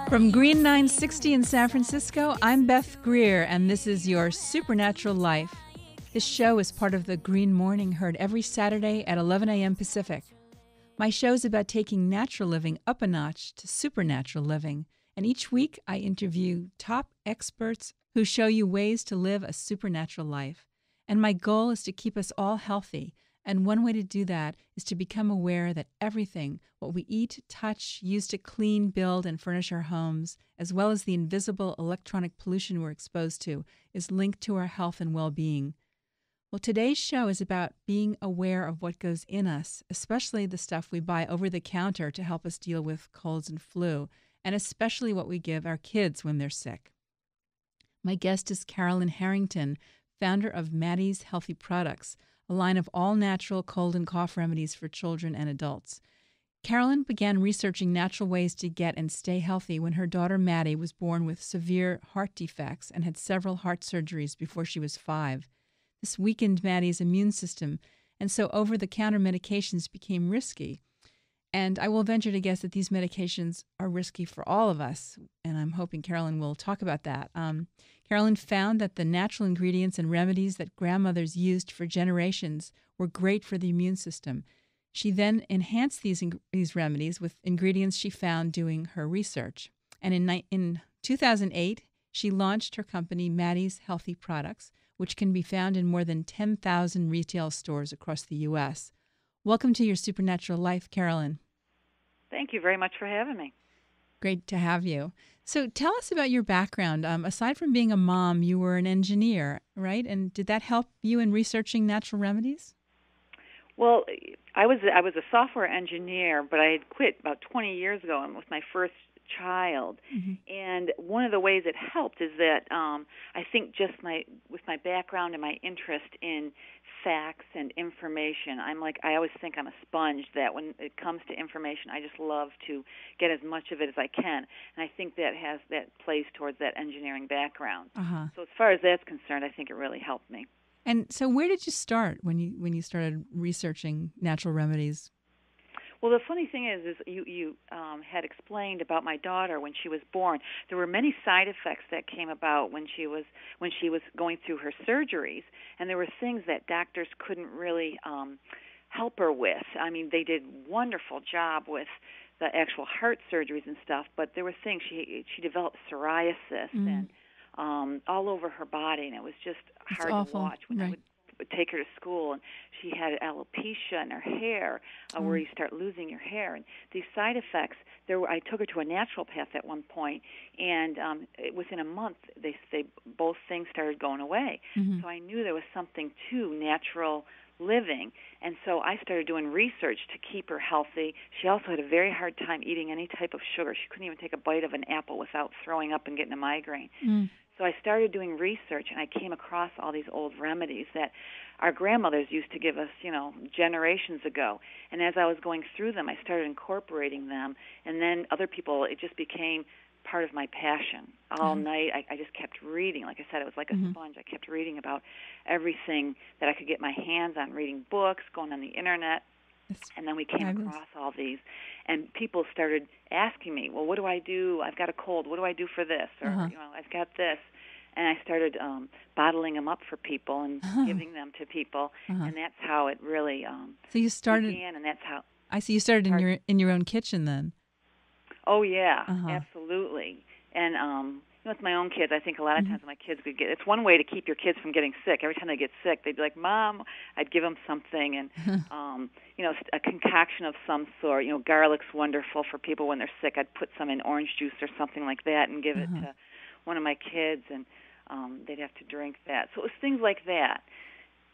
From Green 960 in San Francisco, I'm Beth Greer, and this is your Supernatural Life. This show is part of the Green Morning, heard every Saturday at 11 a.m. Pacific. My show is about taking natural living up a notch to supernatural living, and each week I interview top experts who show you ways to live a supernatural life. And my goal is to keep us all healthy, and one way to do that is to become aware that everything, what we eat, touch, use to clean, build, and furnish our homes, as well as the invisible electronic pollution we're exposed to, is linked to our health and well-being. Well, today's show is about being aware of what goes in us, especially the stuff we buy over the counter to help us deal with colds and flu, and especially what we give our kids when they're sick. My guest is Carolyn Harrington, founder of Maty's Healthy Products, a line of all-natural cold and cough remedies for children and adults. Carolyn began researching natural ways to get and stay healthy when her daughter Maty was born with severe heart defects and had several heart surgeries before she was 5. This weakened Maty's immune system, and so over-the-counter medications became risky. And I will venture to guess that these medications are risky for all of us, and I'm hoping Carolyn will talk about that. Carolyn found that the natural ingredients and remedies that grandmothers used for generations were great for the immune system. She then enhanced these remedies with ingredients she found doing her research. And in 2008, she launched her company, Maty's Healthy Products, which can be found in more than 10,000 retail stores across the U.S. Welcome to your Supernatural Life, Carolyn. Thank you very much for having me. Great to have you. So tell us about your background. Aside from being a mom, you were an engineer, right? And did that help you in researching natural remedies? Well, I was a software engineer, but I had quit about 20 years ago and with my first child. Mm-hmm. And one of the ways it helped is that I think just with my background and my interest in facts and information, I always think I'm a sponge, that when it comes to information, I just love to get as much of it as I can. And I think that plays towards that engineering background. Uh-huh. So as far as that's concerned, I think it really helped me. And so where did you start when you started researching natural remedies? Well, the funny thing is you had explained about my daughter when she was born. There were many side effects that came about when she was going through her surgeries, and there were things that doctors couldn't really help her with. I mean, they did a wonderful job with the actual heart surgeries and stuff, but there were things she developed psoriasis and all over her body, and it was just hard to watch when I would take her to school, and she had alopecia in her hair, where you start losing your hair. And these side effects, I took her to a naturopath at one point, and within a month, they both things started going away. Mm-hmm. So I knew there was something to natural living, and so I started doing research to keep her healthy. She also had a very hard time eating any type of sugar. She couldn't even take a bite of an apple without throwing up and getting a migraine. Mm. So I started doing research, and I came across all these old remedies that our grandmothers used to give us, generations ago. And as I was going through them, I started incorporating them, and then other people, it just became part of my passion. All night, I just kept reading. Like I said, it was like a sponge. I kept reading about everything that I could get my hands on, reading books, going on the Internet. And then we came across all these, and people started asking me, well, what do I do? I've got a cold. What do I do for this? Or, I've got this. And I started bottling them up for people and giving them to people, and that's how it really so you started, began, and that's how... I see. You started in your own kitchen then. Oh, yeah, absolutely. And with my own kids, I think a lot of times my kids would it's one way to keep your kids from getting sick. Every time they get sick, they'd be like, Mom, I'd give them something, and, a concoction of some sort. Garlic's wonderful for people when they're sick. I'd put some in orange juice or something like that and give it to one of my kids, and they'd have to drink that. So it was things like that.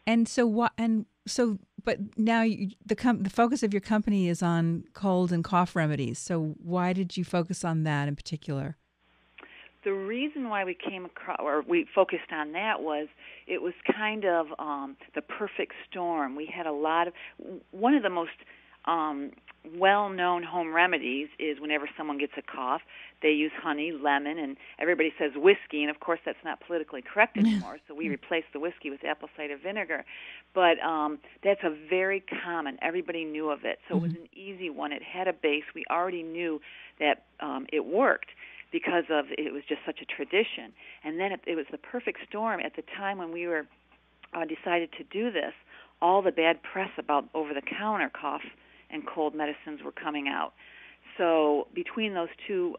And so what? And so, but now the focus of your company is on cold and cough remedies. So why did you focus on that in particular? The reason why we focused on that was it was kind of the perfect storm. We had one of the most well-known home remedies is whenever someone gets a cough, they use honey, lemon, and everybody says whiskey, and of course that's not politically correct anymore, so we replaced the whiskey with apple cider vinegar. But that's a very common, everybody knew of it, so it was an easy one. It had a base. We already knew that it worked. because of it was just such a tradition. And then it was the perfect storm at the time when we were decided to do this. All the bad press about over-the-counter cough and cold medicines were coming out. So between those two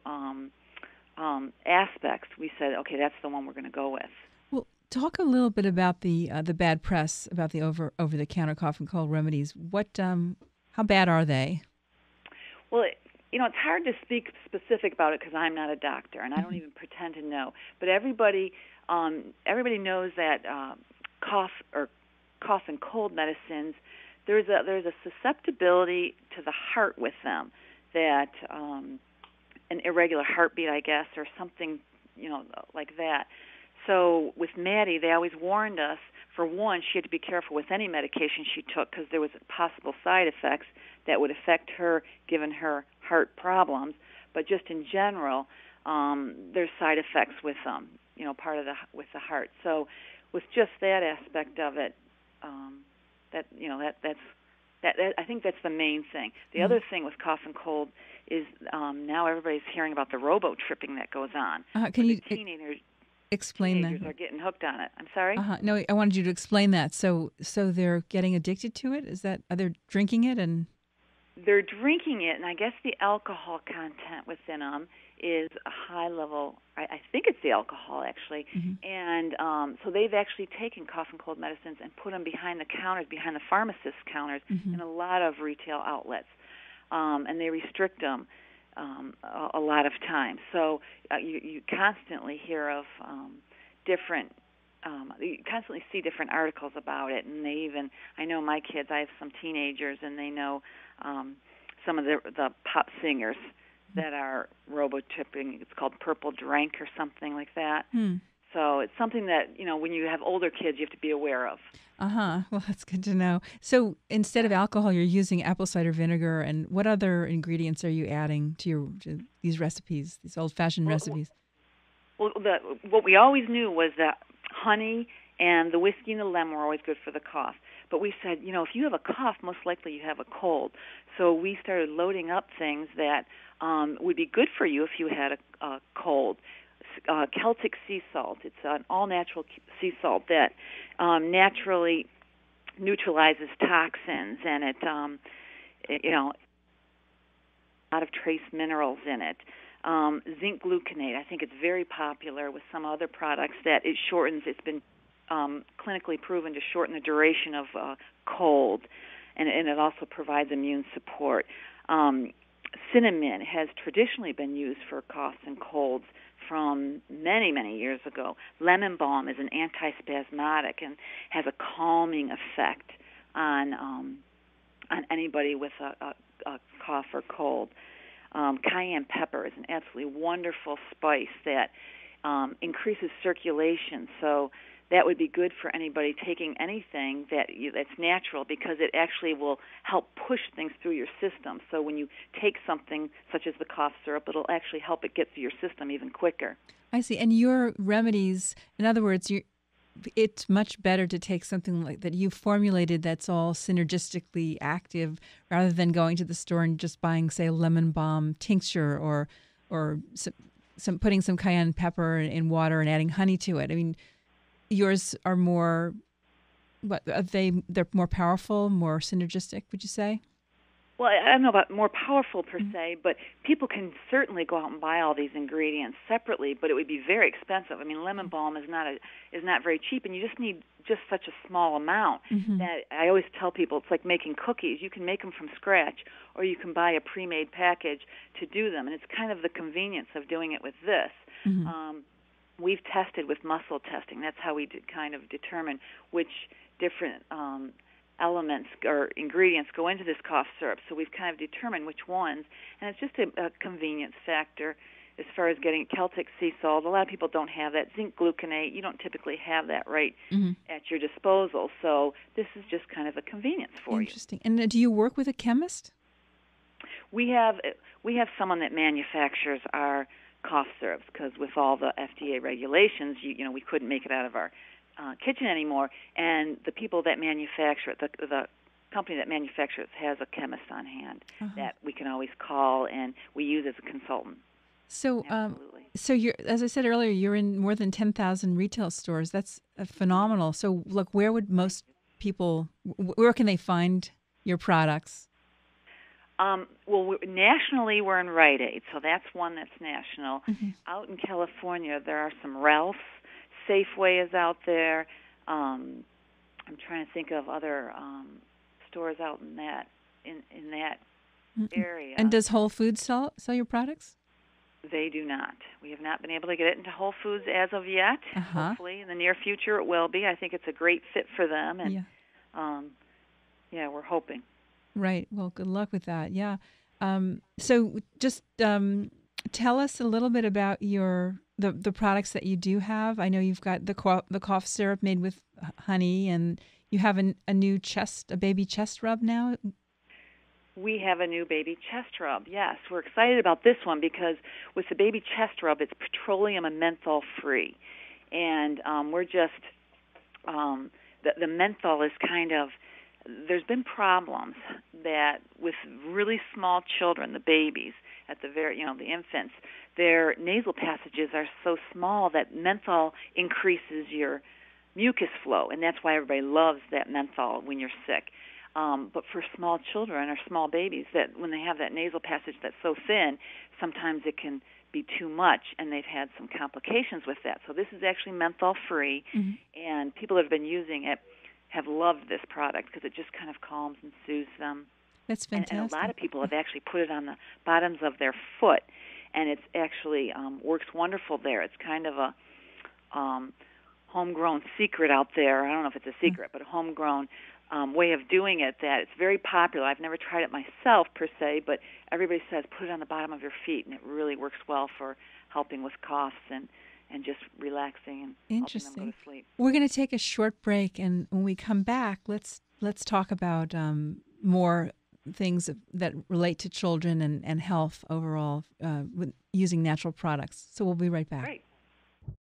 aspects, we said, okay, that's the one we're going to go with. Well, talk a little bit about the bad press about the over-the-counter cough and cold remedies. What, how bad are they? Well, it's hard to speak specific about it because I'm not a doctor and I don't even pretend to know. But everybody knows that cough and cold medicines, there's a susceptibility to the heart with them, that an irregular heartbeat, I guess, or something, like that. So with Maty, they always warned us, for one, she had to be careful with any medication she took because there was possible side effects that would affect her given her heart problems. But just in general, there's side effects with them, with the heart. So with just that aspect of it, I think that's the main thing. The other thing with cough and cold is now everybody's hearing about the robo-tripping that goes on. Can you teenagers explain that? Teenagers are getting hooked on it. I'm sorry? No, I wanted you to explain that. So they're getting addicted to it? Are they drinking it? And they're drinking it, and I guess the alcohol content within them is a high level. I think it's the alcohol, actually. And so they've actually taken cough and cold medicines and put them behind the counters, behind the pharmacist's counters in a lot of retail outlets. And they restrict them a lot of times. So you constantly hear of different, you constantly see different articles about it. And I know my kids, I have some teenagers, and they know some of the pop singers that are robo-tripping. It's called Purple Drank or something like that. So it's something that, when you have older kids, you have to be aware of. Well, that's good to know. So instead of alcohol, you're using apple cider vinegar. And what other ingredients are you adding to these recipes, these old-fashioned recipes? Well, what we always knew was that honey and the whiskey and the lemon were always good for the cough. But we said, if you have a cough, most likely you have a cold. So we started loading up things that would be good for you if you had a cold. Celtic sea salt. It's an all-natural sea salt that naturally neutralizes toxins, and it, a lot of trace minerals in it. Zinc gluconate, I think it's very popular with some other products that it shortens. It's been clinically proven to shorten the duration of cold, and it also provides immune support. Cinnamon has traditionally been used for coughs and colds from many, many years ago. Lemon balm is an antispasmodic and has a calming effect on anybody with a cough or cold. Cayenne pepper is an absolutely wonderful spice that increases circulation. So that would be good for anybody taking anything that's natural, because it actually will help push things through your system. So when you take something such as the cough syrup, it'll actually help it get through your system even quicker. I see. And your remedies, in other words, it's much better to take something like that you formulated that's all synergistically active, rather than going to the store and just buying, say, a lemon balm tincture or some putting some cayenne pepper in water and adding honey to it. I mean, yours are more, they're more powerful, more synergistic, would you say? Well, I don't know about more powerful per se, but people can certainly go out and buy all these ingredients separately, but it would be very expensive. I mean, lemon balm is not very cheap, and you just need just such a small amount that I always tell people it's like making cookies. You can make them from scratch, or you can buy a pre-made package to do them, and it's kind of the convenience of doing it with this. We've tested with muscle testing. That's how we kind of determine which different elements or ingredients go into this cough syrup. So we've kind of determined which ones, and it's just a convenience factor as far as getting Celtic sea salt. A lot of people don't have that. Zinc gluconate, you don't typically have that right at your disposal. So this is just kind of a convenience for you. Interesting. And do you work with a chemist? We have someone that manufactures our cough syrups, because with all the FDA regulations, we couldn't make it out of our kitchen anymore. And the people that manufacture it, the company that manufactures it, has a chemist on hand that we can always call and we use as a consultant. So, Absolutely. so you're, as I said earlier, you're in more than 10,000 retail stores. That's phenomenal. So, look, where would Thank most you. people, where can they find your products? Well, nationally, we're in Rite Aid, so that's one that's national. Hmm. Out in California, there are some Ralphs. Safeway is out there. I'm trying to think of other stores out in that And area. does Whole Foods sell your products? They do not. We have not been able to get it into Whole Foods as of yet. Uh huh. Hopefully, in the near future, it will be. I think it's a great fit for them, and Yeah. um, yeah, we're hoping. Right. Well, good luck with that. Yeah. So just tell us a little bit about the products that you do have. I know you've got the cough syrup made with honey, and you have a baby chest rub now. We have a new baby chest rub. Yes, we're excited about this one because with the baby chest rub, it's petroleum and menthol free, and we're just the menthol is kind of, there's been problems that with really small children, the babies at the the infants, their nasal passages are so small that menthol increases your mucus flow, and that's why everybody loves that menthol when you're sick. But for small children or small babies, that when they have that nasal passage that's so thin, sometimes it can be too much, and they've had some complications with that. So this is actually menthol free, Hmm. and people that have been using it have loved this product because it just kind of calms and soothes them. That's And a lot fantastic. of people have actually put it on the bottoms of their foot, and it's actually works wonderful there. It's kind of a homegrown secret out there. I don't know if it's a secret, but a homegrown way of doing it that it's very popular. I've never tried it myself per se, but everybody says put it on the bottom of your feet, and it really works well for helping with coughs and just relaxing and helping them go to Interesting. sleep. We're going to take a short break, and when we come back, let's talk about more things that relate to children and health overall with using natural products. So we'll be right back. Great.